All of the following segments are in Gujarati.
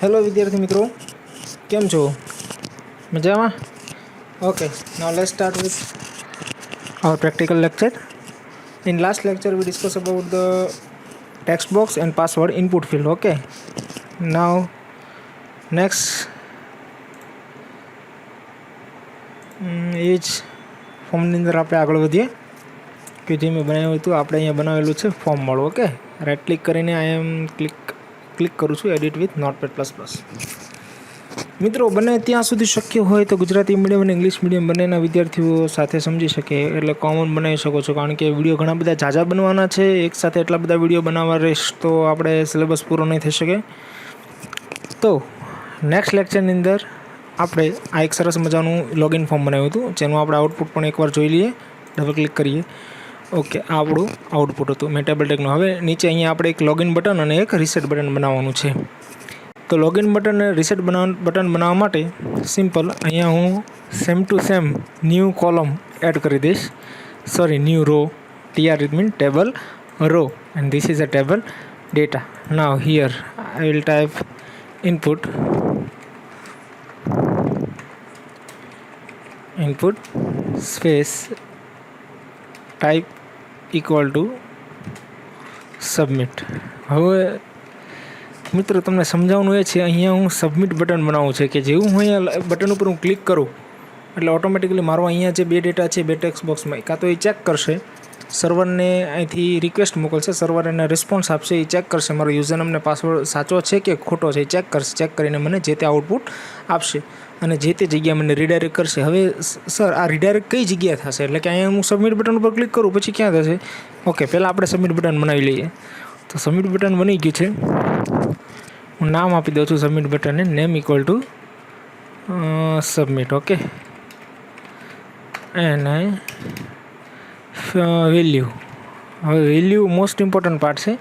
હેલો વિદ્યાર્થી મિત્રો, કેમ છો? મજામાં? Okay, now let's start with our practical lecture. In last lecture we discussed about the text box and password input field. Okay, now next એ જ ફોર્મની અંદર આપણે આગળ વધીએ કે જે મેં બનાવ્યું હતું. આપણે અહીંયા બનાવેલું છે ફોર્મ વાળું. ઓકે, રાઇટ ક્લિક કરીને ક્લિક કરું છું edit with Notepad plus plus. મિત્રો, બને ત્યાં સુધી શક્ય હોય તો ગુજરાતી મીડિયમ અને ઇંગ્લિશ મીડિયમ બંનેના વિદ્યાર્થીઓ સાથે સમજી શકે એટલે કોમન બનાવી શકો છો, કારણ કે વિડીયો ઘણા બધા ઝાઝા બનવાના છે. એક સાથે એટલા બધા વિડીયો બનાવવા રહેશ તો આપણે સિલેબસ પૂરો નહીં થઈ શકે. તો નેક્સ્ટ લેક્ચરની અંદર આપણે આ એક સરસ મજાનું લોગિન ફોર્મ બનાવ્યું હતું, જેનું આપણે આઉટપુટ પણ એકવાર જોઈ લઈએ. ડબલ ક્લિક કરીએ. ઓકે, આ આપણું આઉટપુટ હતું મેં ટેબલ ટેકનું. હવે નીચે અહીંયા આપણે એક લોગિન બટન અને એક રીસેટ બટન બનાવવાનું છે. તો લોગિન બટન અને રીસેટ બટન બનાવવા માટે સિમ્પલ અહીંયા હું same to same new column add કરી દઈશ. New row. TR it means table row and this is a table data. Now here I will type input space type equal to submit. હવે મિત્રો તમને સમજાવવાનું એ છે, અહીંયા હું સબમિટ બટન બનાવું છે કે જેવું હું અહીંયા બટન ઉપર હું ક્લિક કરું એટલે ઓટોમેટિકલી મારો અહીંયા જે બે ડેટા છે બે ટેક્સ્ટ બોક્સમાં કાં તો એ ચેક કરશે, સર્વરને અહીંથી રિક્વેસ્ટ મોકલશે, સર્વર એને રિસ્પોન્સ આપશે, એ ચેક કરશે મારો યુઝરનેમ ને પાસવર્ડ સાચો છે કે ખોટો છે એ ચેક કરશે. ચેક કરીને મને જે તે આઉટપુટ આપશે અને જે તે જગ્યાએ મને રીડાયરેક્ટ કરશે. હવે સર આ રીડાયરેક્ટ કઈ જગ્યાએ થશે? એટલે કે અહીંયા હું સબમિટ બટન ઉપર ક્લિક કરું પછી ક્યાં થશે? ઓકે, પહેલાં આપણે સબમિટ બટન બનાવી લઈએ. તો સબમિટ બટન બની ગયું છે. હું નામ આપી દઉં છું સબમિટ બટનને, name equal to submit. Okay, અને વેલ્યુ. હવે વેલ્યુ મોસ્ટ ઇમ્પોર્ટન્ટ પાર્ટ છે.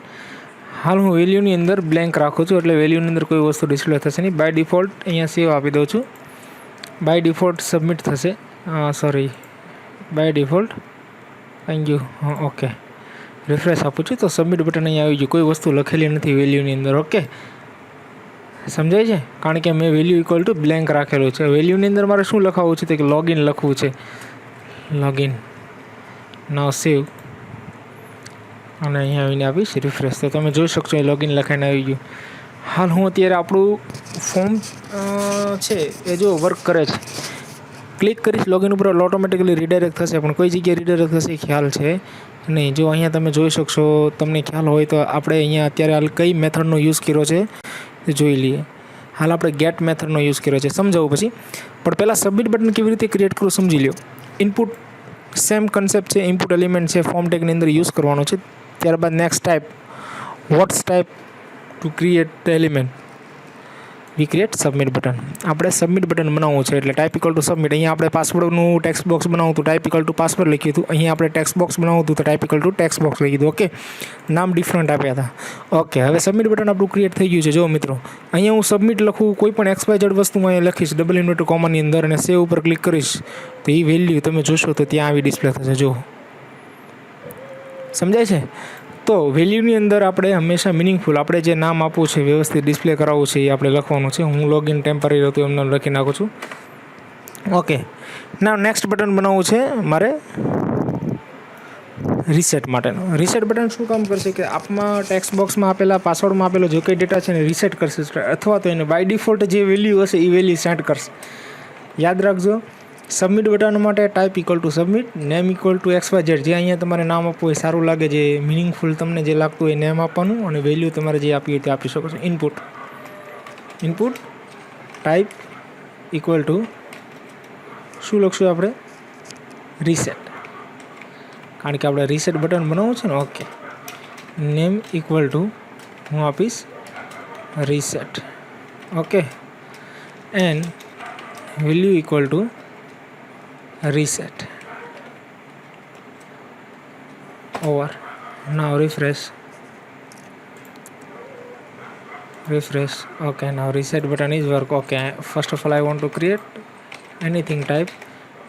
હાલ હું વેલ્યુની અંદર બ્લેન્ક રાખું છું એટલે વેલ્યુની અંદર કોઈ વસ્તુ ડિસ્પ્લે થશે નહીં. બાય ડિફોલ્ટ અહીંયા સેવ આપી દઉં છું. બાય ડિફોલ્ટ સબમિટ થશે. By default thank you. Okay, refresh આપું છું તો સબમિટ બટન અહીંયા આવી ગયું. કોઈ વસ્તુ લખેલી નથી વેલ્યુની અંદર. ઓકે, સમજાય છે? કારણ કે મેં વેલ્યુ ઇક્વલ ટુ બ્લેન્ક રાખેલું છે. વેલ્યુની અંદર મારે શું લખાવવું છે? તો કે લોગિન લખવું છે. લોગિન. નાવ સેવ અને અહીંયા આવીને આપીશ રિફ્રેશ તો તમે જોઈ શકશો એ લોગિન લખાઈને આવી ગયું. હાલ હું અત્યારે આપણું ફોર્મ છે એ જો વર્ક કરે છે. ક્લિક કરીશ લોગિન ઉપર ઓટોમેટિકલી રીડાયરેક્ટ થશે, પણ કોઈ જગ્યાએ રીડાયરેક્ટ થશે ખ્યાલ છે નહીં. જો અહીંયા તમે જોઈ શકશો, તમને ખ્યાલ હોય તો આપણે અહીંયા અત્યારે હાલ કઈ મેથડનો યુઝ કર્યો છે એ જોઈ લઈએ. હાલ આપણે ગેટ મેથડનો યુઝ કર્યો છે, સમજાવું પછી. પણ પહેલાં સબમિટ બટન કેવી રીતે ક્રિએટ કરવું સમજી લો. ઇનપુટ સેમ કન્સેપ્ટ છે, ઇનપુટ એલિમેન્ટ છે, ફોર્મ ટેગની અંદર યુઝ કરવાનો છે. ત્યારબાદ next type, what's type to create element, we create submit button. આપણે સબમિટ બટન બનાવવું છે એટલે ટાઈપ ઇક્વલ ટુ સબમિટ. અહીંયા આપણે પાસવર્ડનું ટેક્સ્ટ બોક્સ બનાવવું હતું, ટાઈપ ઇક્વલ ટુ પાસવર્ડ લખ્યું હતું. અહીંયા આપણે ટેક્સ્ટ બોક્સ બનાવવું હતું તો type equal to text box લખી દીધું. ઓકે, નામ ડિફરન્ટ આપ્યા હતા. ઓકે, હવે સબમિટ બટન આપણું ક્રિએટ થઈ ગયું છે. જો મિત્રો, અહીંયા હું સબમિટ લખું, કોઈ પણ XYZ વસ્તુમાં અહીંયા લખીશ ડબલ ઇન્વર્ટેડ કોમાની અંદર અને સેવ ઉપર ક્લિક કરીશ તો એ વેલ્યુ તમે જોશો તો ત્યાં આવી ડિસ્પ્લે થશે. જો સમજાય છે? તો વેલ્યુની અંદર આપણે હંમેશા મિનિંગફુલ આપણે જે નામ આપવું છે, વ્યવસ્થિત ડિસ્પ્લે કરાવવું છે એ આપણે લખવાનું છે. હું લોગિન ટેમ્પરરી હતું એમને લખી નાખું છું. ઓકે, ના નેક્સ્ટ બટન બનાવવું છે મારે રીસેટ માટેનું. રીસેટ બટન શું કામ કરશે કે આપમાં ટેક્સ્ટ બોક્સમાં આપેલા પાસવર્ડમાં આપેલો જે કંઈ ડેટા છે એને રીસેટ કરશે, અથવા તો એને બાય ડિફોલ્ટ જે વેલ્યુ હશે એ વેલ્યુ સેટ કરશે. યાદ રાખજો, સબમિટ બટન માટે type equal to submit, name equal to XYZ. જે અહીંયા તમારે નામ આપવું હોય, સારું લાગે, જે મિનિંગફુલ તમને જે લાગતું હોય નેમ આપવાનું, અને વેલ્યુ તમારે જે આપી હોય તે આપી શકો છો. ઇનપુટ ટાઈપ ઇક્વલ ટુ શું લખશું આપણે? રીસેટ, કારણ કે આપણે રીસેટ બટન બનાવવું છે ને. ઓકે, નેમ ઇક્વલ ટુ હું આપીશ reset. Okay, and value equal to reset. Over. Now refresh. Okay, now reset button is work. Okay, first of all I want to create anything type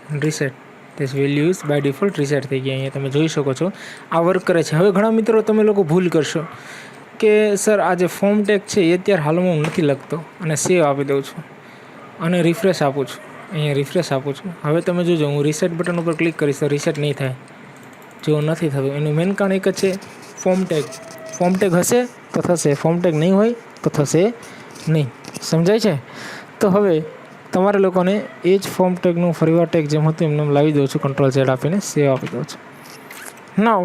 and reset. This value is by default reset થઈ ગયા. અહીંયા તમે જોઈ શકો છો આ વર્ક કરે છે. હવે ઘણા મિત્રો તમે લોકો ભૂલ કરશો કે સર આ જે ફોર્મ ટેગ છે એ અત્યારે હાલમાં હું નથી લખતો અને સેવ આપી દઉં છું અને રિફ્રેશ આપું છું. અહીંયા રિફ્રેશ આપું છું. હવે તમે જોજો, હું રીસેટ બટન ઉપર ક્લિક કરીશ તો રીસેટ નહીં થાય. જો નથી થતું એનું મેઇન કારણ એક જ છે, ફોર્મ ટેગ. ફોર્મ ટેગ હશે તો થશે, ફોર્મ ટેગ નહીં હોય તો થશે નહીં. સમજાય છે? તો હવે તમારે લોકોને એ જ ફોર્મ ટેગનું ફરીવાર ટેગ જેમ હતું એમને લાવી દઉં છું, કંટ્રોલ Z આપીને સેવ આપી દઉં છું. નાવ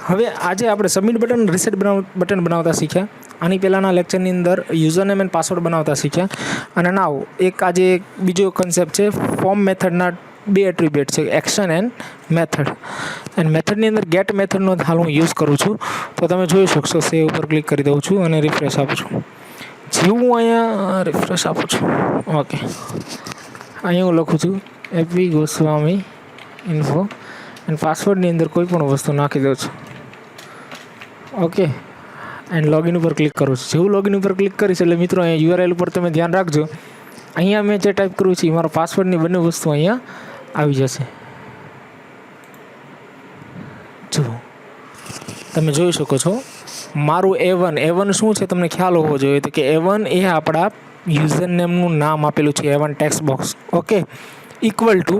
હવે આજે આપણે સબમિટ બટન, રીસેટ બટન બનાવતા શીખ્યા. આની પહેલાંના લેક્ચરની અંદર યુઝર નેમ એન્ડ પાસવર્ડ બનાવતા શીખ્યા. અને નાવ એક આજે બીજો કન્સેપ્ટ છે, ફોર્મ મેથડના 2 એટ્રીબ્યુટ છે, એક્શન એન્ડ મેથડ. એન્ડ મેથડની અંદર ગેટ મેથડનો હાલ હું યુઝ કરું છું. તો તમે જોઈ શકશો, સેવ ઉપર ક્લિક કરી દઉં છું અને રિફ્રેશ આપું છું. જેવું હું અહીંયા રિફ્રેશ આપું છું, ઓકે, અહીંયા હું લખું છું apgoswamiinfo એન્ડ પાસવર્ડની અંદર કોઈ પણ વસ્તુ નાખી દઉં છું. ઓકે, એન્ડ લોગિન ઉપર ક્લિક કરું છું. જેવું લોગિન ઉપર ક્લિક કરીશ એટલે મિત્રો અહીંયા URL ઉપર તમે ધ્યાન રાખજો, અહીંયા મેં જે ટાઈપ કર્યું છે મારો પાસવર્ડની બંને વસ્તુ અહીંયા આવી જશે. જુઓ, તમે જોઈ શકો છો મારું A1 શું છે તમને ખ્યાલ હોવો જોઈએ. તો કે A1 એ આપણા યુઝર નેમનું નામ આપેલું છે, A1 text box. Okay, equal to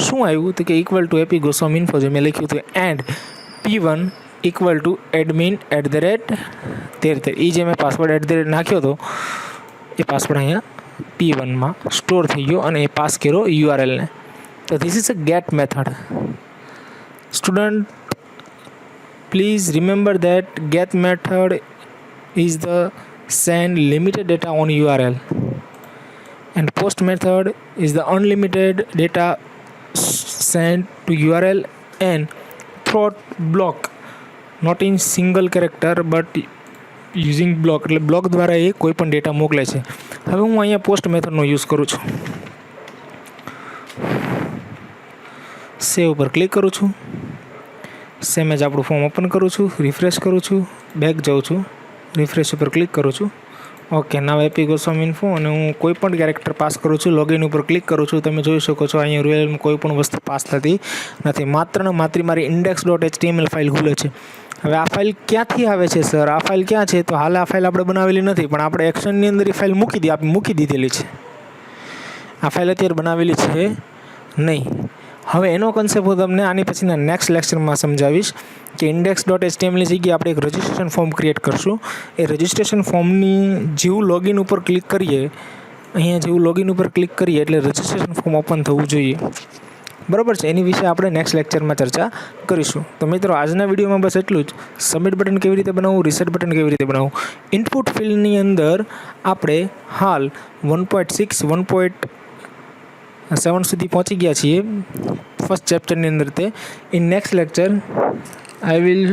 શું આવ્યું તો કે ઇક્વલ ટુ apgoswamiinfo જે મેં લખ્યું હતું, and P1 equal to admin@13 એ જે મેં પાસવર્ડ નાખ્યો હતો એ પાસવર્ડ અહીંયા P1માં સ્ટોર થઈ ગયો અને એ પાસ કર્યો URLને. તો this is a get method. Student, please remember that get method is the send limited data on URL and post method is the unlimited data sent to URL and throat block not in single character but using block. એટલે બ્લોક દ્વારા એ કોઈ પણ ડેટા મોકલે છે. હવે હું અહીંયા પોસ્ટ મેથડનો યુઝ કરું છું. સેવ ઉપર ક્લિક કરું છું. સેમ જ આપણું ફોર્મ ઓપન કરું છું, રિફ્રેશ કરું છું, બેક જાઉં છું, રિફ્રેશ ઉપર ક્લિક કરું છું. ઓકે, નાવ apgoswamiinfo અને હું કોઈ પણ કેરેક્ટર પાસ કરું છું, લોગિન ઉપર ક્લિક કરું છું. તમે જોઈ શકો છો અહીંયા URLમાં કોઈ પણ વસ્તુ પાસ થતી નથી, માત્ર ને માત્ર મારી index.html ફાઇલ ખુલે છે. હવે આ ફાઇલ ક્યાંથી આવે છે સર? આ ફાઇલ ક્યાં છે? તો હાલ આ ફાઇલ આપણે બનાવેલી નથી, પણ આપણે એક્શનની અંદર એ ફાઇલ મૂકી દીધેલી છે. આ ફાઇલ અત્યારે બનાવેલી છે નહીં. હવે એનો કન્સેપ્ટ હું તમને આની પછીના નેક્સ્ટ લેક્ચરમાં સમજાવીશ કે index.htmlની જગ્યાએ આપણે એક રજિસ્ટ્રેશન ફોર્મ ક્રિએટ કરશું. એ રજિસ્ટ્રેશન ફોર્મની જેવું લોગિન ઉપર ક્લિક કરીએ, અહીંયા જેવું લોગિન ઉપર ક્લિક કરીએ એટલે રજિસ્ટ્રેશન ફોર્મ ઓપન થવું જોઈએ. બરાબર છે? એની વિશે આપણે નેક્સ્ટ લેક્ચરમાં ચર્ચા કરીશું. તો મિત્રો આજના વિડીયોમાં બસ એટલું જ. સબમિટ બટન કેવી રીતે બનાવવું, રીસેટ બટન કેવી રીતે બનાવવું. ઇનપુટ ફિલ્ડની અંદર આપણે હાલ 1.6 1.7 સુધી પહોંચી ગયા છીએ ફર્સ્ટ ચેપ્ટરની અંદર. તે in next lecture I will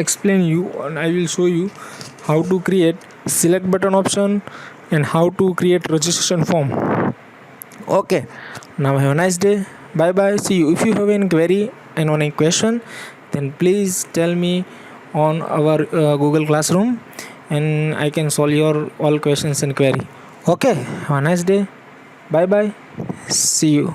explain you and I will show you how to create select button option and how to create registration form. Okay, now have a nice day. Bye bye, see you. If you have any query and any question, then please tell me on our Google Classroom and I can solve your all questions and query. Okay, have a nice day. Bye bye, see you.